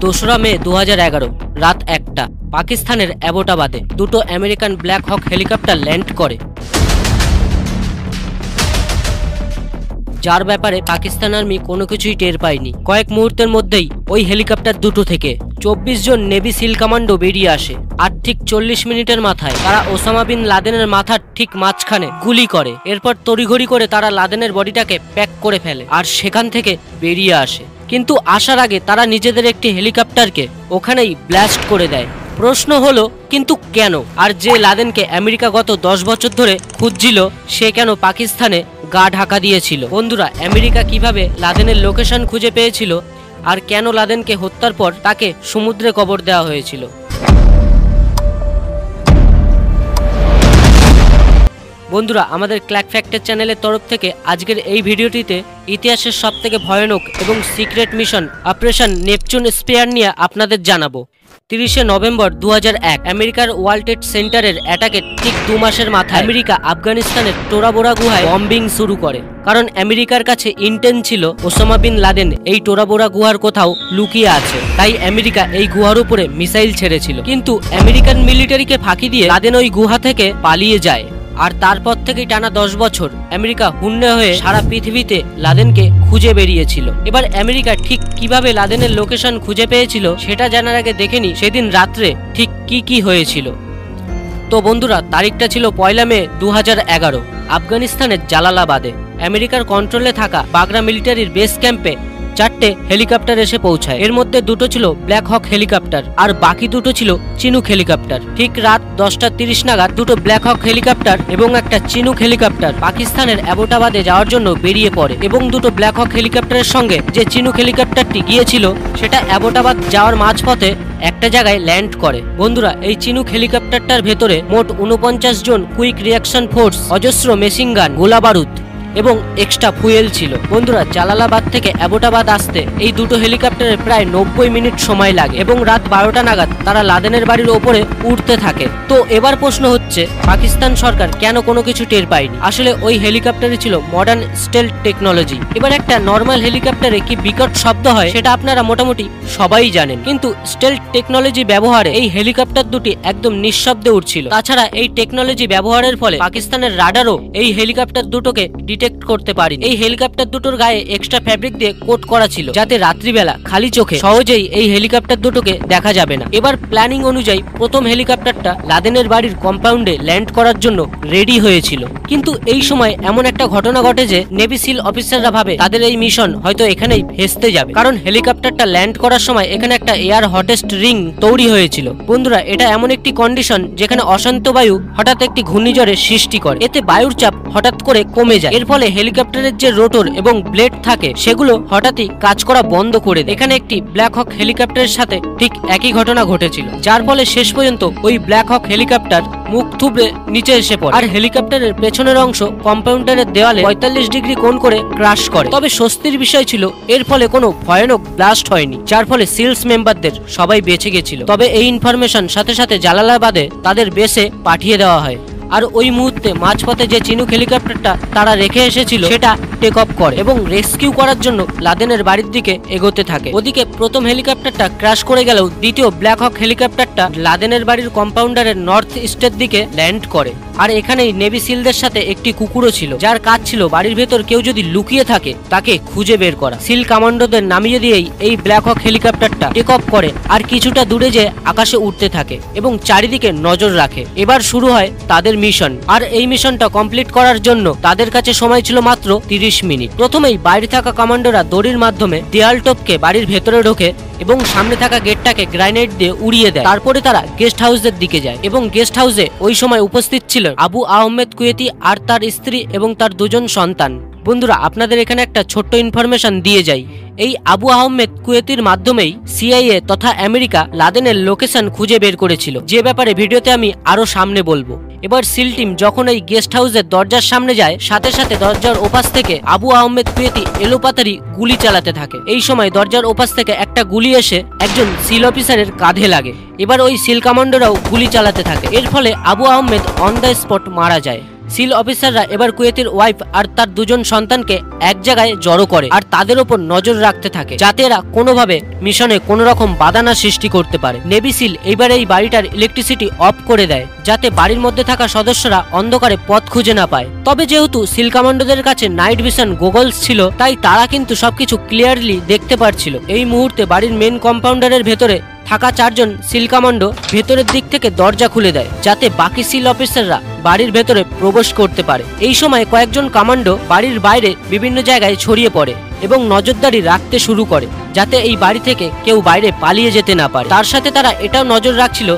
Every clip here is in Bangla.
2রা মে 2011 রাত 1টা পাকিস্তানের অ্যাবোটাবাদে দুটো আমেরিকান ব্ল্যাক হক হেলিকপ্টার ল্যান্ড করে, যার ব্যাপারে পাকিস্তান আর্মি কোনো কিছুই টের পায়নি। কয়েক মুহূর্তের মধ্যেই ওই হেলিকপ্টার দুটো থেকে 24 জন নেভি সিল কমান্ডো বেরিয়ে আসে, আর ঠিক 40 মিনিটের মাথায় তারা ওসামা বিন লাদেনের মাথার ঠিক মাঝখানে গুলি করে। এরপর তড়িঘড়ি করে তারা লাদেনের বডিটাকে প্যাক করে ফেলে আর সেখান থেকে বেরিয়ে আসে। কিন্তু আসার আগে তারা নিজেদের একটি হেলিকপ্টারকে ওখানেই ব্লাস্ট করে দেয়। প্রশ্ন হলো, কিন্তু কেন? আর যে লাদেনকে আমেরিকা গত 10 বছর ধরে খুঁজছিল, সে কেন পাকিস্তানে গা ঢাকা দিয়েছিল? বন্ধুরা, আমেরিকা কিভাবে লাদেনের লোকেশন খুঁজে পেয়েছিল আর কেন লাদেনকে হত্যার পর তাকে সমুদ্রে কবর দেওয়া হয়েছিল? বন্ধুরা, আমাদের ক্ল্যাক ফ্যাক্টর চ্যানেলের তরফ থেকে আজকের এই ভিডিওটিতে ইতিহাসের সবথেকে ভয়ানক এবং secret mission operation Neptune spare নিয়ে আপনাদের জানাবো। 30শে নভেম্বর 2001 আমেরিকার ওয়ার্ল্ড ট্রেড সেন্টারের অ্যাটাকের ঠিক 2 মাসের মাথায় আমেরিকা আফগানিস্তানের টোরা বোরা গুহায় বম্বিং শুরু করে। কারণ আমেরিকার কাছে ইন্টেন ছিল ওসামা বিন লাদেন এই টোরা বোরা গুহার কোথাও লুকিয়ে আছে, তাই আমেরিকা এই গুহার উপরে মিসাইল ছেড়েছিল। কিন্তু আমেরিকান মিলিটারিকে ফাঁকি দিয়ে লাদেন ওই গুহা থেকে পালিয়ে যায়। আর তারপর থেকেই টানা 10 বছর আমেরিকা হুন্নে হয়ে সারা পৃথিবীতে লাদেনকে খুঁজে বেরিয়েছিল। এবার আমেরিকা ঠিক কিভাবে লাদেনের লোকেশন খুঁজে পেয়েছিল সেটা জানার আগে দেখে নি সেদিন রাত্রে ঠিক কি হয়েছিল। তো বন্ধুরা, তারিখটা ছিল 1 মে 2011 আফগানিস্তানের জালালাবাদে আমেরিকার কন্ট্রোলে থাকা বাগরা মিলিটারির বেস ক্যাম্পে 4টে হেলিকপ্টার এসে পৌঁছায়। এর মধ্যে দুটো ছিল ব্ল্যাক হক হেলিকপ্টার আর বাকি দুটো ছিল চিনুক হেলিকপ্টার। ঠিক রাত 10:30 নাগাদ দুটো ব্ল্যাক হক হেলিকপ্টার এবং একটা চিনুক হেলিকপ্টার পাকিস্তানের অ্যাবোটাবাদে যাওয়ার জন্য বেরিয়ে পড়ে এবং দুটো ব্ল্যাক হক হেলিকপ্টারের সঙ্গে যে চিনুক হেলিকপ্টারটি গিয়েছিল সেটা অ্যাবোটাবাদ যাওয়ার মাঝপথে একটা জায়গায় ল্যান্ড করে। বন্ধুরা, এই চিনুক হেলিকপ্টারটার ভেতরে মোট 49 জন কুইক রিয়াকশন ফোর্স, অজস্র মেশিন গান, গোলা বারুদ এবং এক্সট্রা ফুয়েল ছিল। বন্ধুরা, জালালাবাদ থেকে অ্যাবোটাবাদ আসতে এই দুটো হেলিকপ্টারের প্রায় 90 মিনিট সময় লাগে এবং রাত 12টা নাগাদ তারা লাদেনের বাড়ির ওপরে উঠতে থাকে। তো এবার প্রশ্ন হচ্ছে, পাকিস্তান সরকার কেন কোনো কিছু টের পায়নি? আসলে ওই হেলিকপ্টারে ছিল মডার্ন স্টেলথ টেকনোলজি। এবার একটা নর্মাল হেলিকপ্টারে কি বিকট শব্দ হয় সেটা আপনারা মোটামুটি সবাই জানেন, কিন্তু স্টেলথ টেকনোলজি ব্যবহারে এই হেলিকপ্টার দুটি একদম নিঃশব্দে উঠছিল। তাছাড়া এই টেকনোলজি ব্যবহারের ফলে পাকিস্তানের রাডারও এই হেলিকপ্টার দুটোকে ডিটেক্ট করতে পারেনি। এই হেলিকপ্টার দুটোর গায়ে এক্সট্রা ফ্যাব্রিক দিয়ে কোট করা ছিল, যাতে রাত্রিবেলা খালি চোখে সহজেই এই হেলিকপ্টার দুটোকে দেখা যাবে না। এবার প্ল্যানিং অনুযায়ী প্রথম হেলিকপ্টারটা লাদেনের বাড়ির কম্পাউন্ডে ল্যান্ড করার জন্য রেডি হয়েছিল। কিন্তু এই সময় এমন একটা ঘটনা ঘটে যে নেভি সিল অফিসাররা ভাবে তাদের এই মিশন হয়তো এখানেই ভেস্তে যাবে, কারণ হেলিকপ্টারটা ল্যান্ড করার সময় এখানে একটা এয়ার হটেস্ট রিং তৈরি হয়েছিল। বন্ধুরা, এটা এমন একটি কন্ডিশন যেখানে অশান্ত বায়ু হঠাৎ একটি ঘূর্ণিঝড়ের সৃষ্টি করে। এতে বায়ুর চাপ হঠাৎ করে কমে যায়। এর ফলে হেলিকপ্টারের যে রোটর এবং ব্লেড থাকে সেগুলো হঠাৎই কাজ করা বন্ধ করে দেয়। এখানে একটি ব্ল্যাক হক হেলিকপ্টারের সাথে ঠিক একই ঘটনা ঘটেছিল, যার ফলে শেষ পর্যন্ত ওই ব্ল্যাক হক হেলিকপ্টার মুখ থুবড়ে নিচে এসে পড়ে আর হেলিকপ্টারের পেছনের অংশ কম্পাউন্ডারের দেওয়ালে 45 ডিগ্রি কোণ করে ক্রাশ করে। তবে স্বস্তির বিষয় ছিল এর ফলে কোনো ভয়ানক ব্লাস্ট হয়নি, যার ফলে সিলস মেম্বারদের সবাই বেঁচে গেছিল। তবে এই ইনফরমেশন সাথে সাথে জালালাবাদে তাদের বেসে পাঠিয়ে দেওয়া হয়। আর ওই মুহূর্তে মাঝপথে যে চিনুক হেলিকপ্টারটা তারা রেখে এসেছিল সেটা টেক অফ করে এবং রেস্কিউ করার জন্য লাদেনের বাড়ির দিকে এগোতে থাকে। ওদিকে প্রথম হেলিকপ্টারটা ক্র্যাশ করে গেলেও দ্বিতীয় ব্ল্যাক হক হেলিকপ্টারটা লাদেনের বাড়ির কম্পাউন্ডারের নর্থ ইস্টের দিকে ল্যান্ড করে। আর এখানেই নেভি সিলদের সাথে একটি কুকুরও ছিল, যার কাজ ছিল বাড়ির ভেতর কেউ যদি লুকিয়ে থাকে তাকে খুঁজে বের করা। সিল কমান্ডোদের নামিয়ে দিয়েই এই ব্ল্যাক হক হেলিকপ্টারটা টেক অফ করে আর কিছুটা দূরে যে আকাশে উঠতে থাকে এবং চারিদিকে নজর রাখে। এবার শুরু হয় তাদের মিশন। আর এই মিশনটা কমপ্লিট করার জন্য তাদের কাছে সময় ছিল মাত্র 30 মিনিট। প্রথমেই বাইরে থাকা কমান্ডোরা দড়ির মাধ্যমে দেয়াল টপকে বাড়ির ভেতরে ঢোকে এবং সামনে থাকা গেটটাকে গ্রানাইট দিয়ে উড়িয়ে দেয়। তারপরে তারা গেস্ট হাউসের দিকে যায় এবং গেস্ট হাউসে ওই সময় উপস্থিত ছিল আবু আহমেদ কুয়েতি আর তার স্ত্রী এবং তার 2 জন সন্তান। বন্ধুরা, আপনাদের এখানে একটা ছোট্ট ইনফরমেশন দিয়ে যাই। এই আবু আহমেদ কুয়েতির মাধ্যমেই সিআইএ তথা আমেরিকা লাদেনের লোকেশন খুঁজে বের করেছিল, যে ব্যাপারে ভিডিওতে আমি আরো সামনে বলবো। এবার সিল টিম যখন এই গেস্ট হাউসের দরজার সামনে যায়, সাথে সাথে দরজার ওপাশ থেকে আবু আহমেদ কুয়েতি এলোপাতারি গুলি চালাতে থাকে। এই সময় দরজার ওপাশ থেকে একটা গুলি এসে একজন সিল অফিসারের কাঁধে লাগে। এবার ওই সিল কমান্ডোরাও গুলি চালাতে থাকে। এর ফলে Abu Ahmed on the spot মারা যায়। সিল অফিসাররা এবার কুয়েতের ওয়াইফ আর তার দুজন সন্তানকে এক জায়গায় জড়ো করে আর তাদের ওপর নজর রাখতে থাকে, যাতে এরা কোনোভাবে মিশনে কোনো রকম বাধা না সৃষ্টি করতে পারে। নেভি সিল এইবার এই বাড়িটার ইলেকট্রিসিটি অফ করে দেয়, যাতে বাড়ির মধ্যে থাকা সদস্যরা অন্ধকারে পথ খুঁজে না পায়। তবে যেহেতু সিল কমান্ডোদের কাছে নাইট ভিশন গোগলস ছিল, তাই তারা কিন্তু সবকিছু ক্লিয়ারলি দেখতে পারছিল। এই মুহূর্তে বাড়ির মেন কম্পাউন্ডারের ভেতরে থাকা 4 জন সিল কমান্ডো ভেতরের দিক থেকে দরজা খুলে দেয়, যাতে বাকি সিল অফিসাররা বাড়ির ভেতরে প্রবেশ করতে পারে। এই সময় কয়েকজন কমান্ডো বাড়ির বাইরে বিভিন্ন জায়গায় ছড়িয়ে পড়ে এবং নজরদারি রাখতে শুরু করে, যাতে এই বাড়ি থেকে কেউ বাইরে পালিয়ে যেতে না পারে। তার সাথে তারা এটাও নজর রাখছিল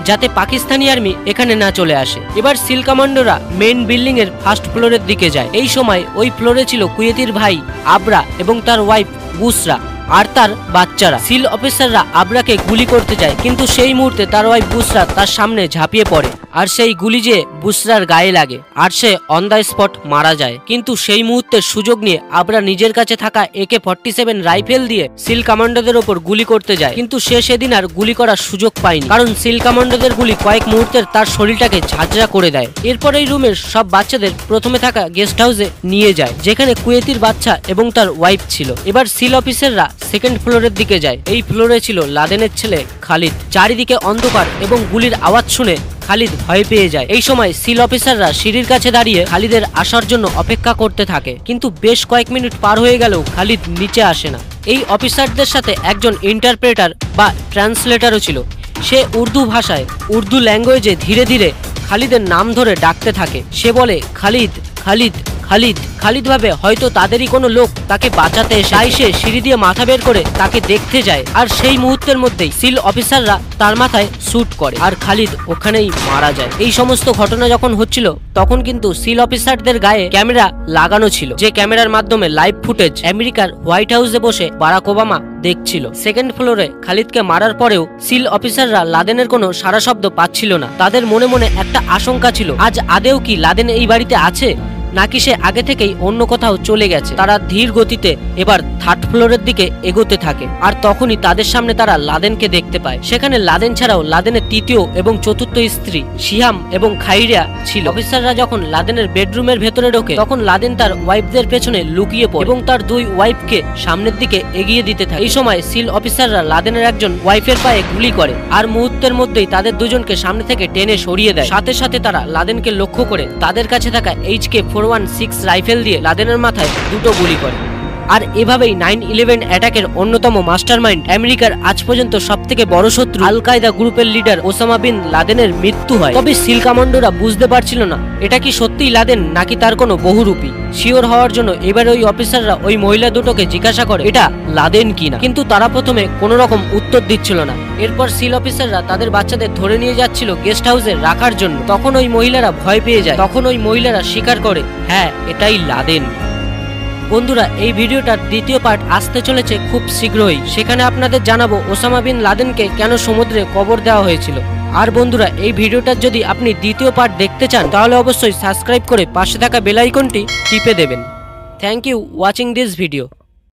যাতে পাকিস্তানি আর্মি এখানে না চলে আসে। এবার সিল কমান্ডোরা মেইন বিল্ডিং এর ফার্স্ট ফ্লোরের দিকে যায়। এই সময় ওই ফ্লোরে ছিল কুয়েতির ভাই আবরা এবং তার ওয়াইফ বুসরা আর তার বাচ্চারা। সিল অফিসাররা আবরাকে গুলি করতে যায়, কিন্তু সেই মুহূর্তে তার ওয়াইফ বুসরা তার সামনে ঝাঁপিয়ে পড়ে আর সেই গুলি যে বুসরার গায়ে লাগে আর সে অন দ্য স্পট মারা যায়। কিন্তু সেই মুহূর্তের সুযোগ নিয়ে আবরা নিজের কাছে থাকা AK-47 রাইফেল দিয়ে সিল কমান্ডোদের ওপর গুলি করতে যায়, কিন্তু সে সেদিন আর গুলি করার সুযোগ পায়নি, কারণ সিল কমান্ডোদের গুলি কয়েক মুহূর্তের তার শরীরটাকে ঝাঁঝরা করে দেয়। এরপর এই রুমের সব বাচ্চাদের প্রথমে থাকা গেস্ট হাউসে নিয়ে যায়, যেখানে কুয়েতির বাচ্চা এবং তার ওয়াইফ ছিল। এবার সিল অফিসাররা সেকেন্ড ফ্লোরের দিকে যায়। এই ফ্লোরে ছিল লাদেনের ছেলে খালিদ। চারিদিকে অন্ধকার এবং গুলির আওয়াজ শুনে খালিদ ভয় পেয়ে যায়। এই সময় সিল অফিসাররা সিঁড়ির কাছে দাঁড়িয়ে খালিদের আসার জন্য অপেক্ষা করতে থাকে, কিন্তু বেশ কয়েক মিনিট পার হয়ে গেলেও খালিদ নিচে আসে না। এই অফিসারদের সাথে একজন ইন্টারপ্রেটার বা ট্রান্সলেটারও ছিল। সে উর্দু ভাষায়, উর্দু ল্যাঙ্গুয়েজে ধীরে ধীরে খালিদের নাম ধরে ডাকতে থাকে। সে বলে, খালিদ, খালিদ, খালিদ। খালিদ ভাবে হয়তো তাদেরই কোনো লোক তাকে বাঁচাতে এসে, তাই সে সিঁড়ি দিয়ে মাথা বের করে তাকে দেখতে যায়। আর সেই মুহূর্তের মধ্যেই সিল অফিসাররা তার মাথায় শুট করে আর খালিদ ওখানেই মারা যায়। এই সমস্ত ঘটনা যখন হচ্ছিল তখন কিন্তু সিল অফিসারদের গায়ে ক্যামেরা লাগানো ছিল, যে ক্যামেরার মাধ্যমে লাইভ ফুটেজ আমেরিকার হোয়াইট হাউসে বসে বারাক ওবামা দেখছিল। সেকেন্ড ফ্লোরে খালিদকে মারার পরেও সিল অফিসাররা লাদেনের কোনো সারা শব্দ পাচ্ছিল না। তাদের মনে মনে একটা আশঙ্কা ছিল, আজ আদেও কি লাদেন এই বাড়িতে আছে, নাকি সে আগে থেকেই অন্য কোথাও চলে গেছে। তারা ধীর গতিতে এবার থার্ড ফ্লোরের দিকে এগোতে থাকে, আর তখনই তাদের সামনে তারা লাদেনকে দেখতে পায়। সেখানে লাদেন ছাড়াও লাদেনের তৃতীয় এবং চতুর্থ স্ত্রী সিহাম এবং খাইরিয়া ছিল। অফিসাররা যখন লাদেনের বেডরুমের ভেতরে ঢোকে, তখন লাদেন তার ওয়াইফদের পেছনে লুকিয়ে পড়ে এবং তার 2 ওয়াইফকে সামনের দিকে এগিয়ে দিতে থাকে। এই সময় সিল অফিসাররা লাদেনের একজন ওয়াইফের পায়ে গুলি করে আর মুহূর্তের মধ্যেই তাদের দুজনকে সামনে থেকে টেনে সরিয়ে দেয়। সাথে সাথে তারা লাদেনকে লক্ষ্য করে তাদের কাছে থাকা HK-416 রাইফেল দিয়ে লাদেনের মাথায় 2টো গুলি করে। আর এভাবেই 9/11 অ্যাটাকের অন্যতম মাস্টারমাইন্ড, আমেরিকার আজ পর্যন্ত সবথেকে বড় শত্রু আল কায়দা গ্রুপের লিডার ওসামা বিন লাদেনের মৃত্যু হয়। তবে সিল কমান্ডোরা বুঝতে পারছিল না এটা কি সত্যিই লাদেন নাকি তার কোনো বহুরূপী। শিওর হওয়ার জন্য এবার ওই অফিসাররা ওই মহিলা দুটোকে জিজ্ঞাসা করে এটা লাদেন কিনা, কিন্তু তারা প্রথমে কোনো রকম উত্তর দিচ্ছিল না। এরপর সিল অফিসাররা তাদের বাচ্চাদের ধরে নিয়ে যাচ্ছিল গেস্ট হাউসে রাখার জন্য। তখন ওই মহিলারা ভয় পেয়ে যায়। তখন ওই মহিলারা স্বীকার করে, হ্যাঁ এটাই লাদেন। বন্ধুরা, এই ভিডিওটার দ্বিতীয় পার্ট আসতে চলেছে খুব শীঘ্রই। সেখানে আপনাদের জানাবো ওসামা বিন লাদেনকে কেন সমুদ্রে কবর দেওয়া হয়েছিল। আর বন্ধুরা, এই ভিডিওটার যদি আপনি দ্বিতীয় পার্ট দেখতে চান, তাহলে অবশ্যই সাবস্ক্রাইব করে পাশে থাকা বেল আইকনটি টিপে দেবেন। Thank you watching this video.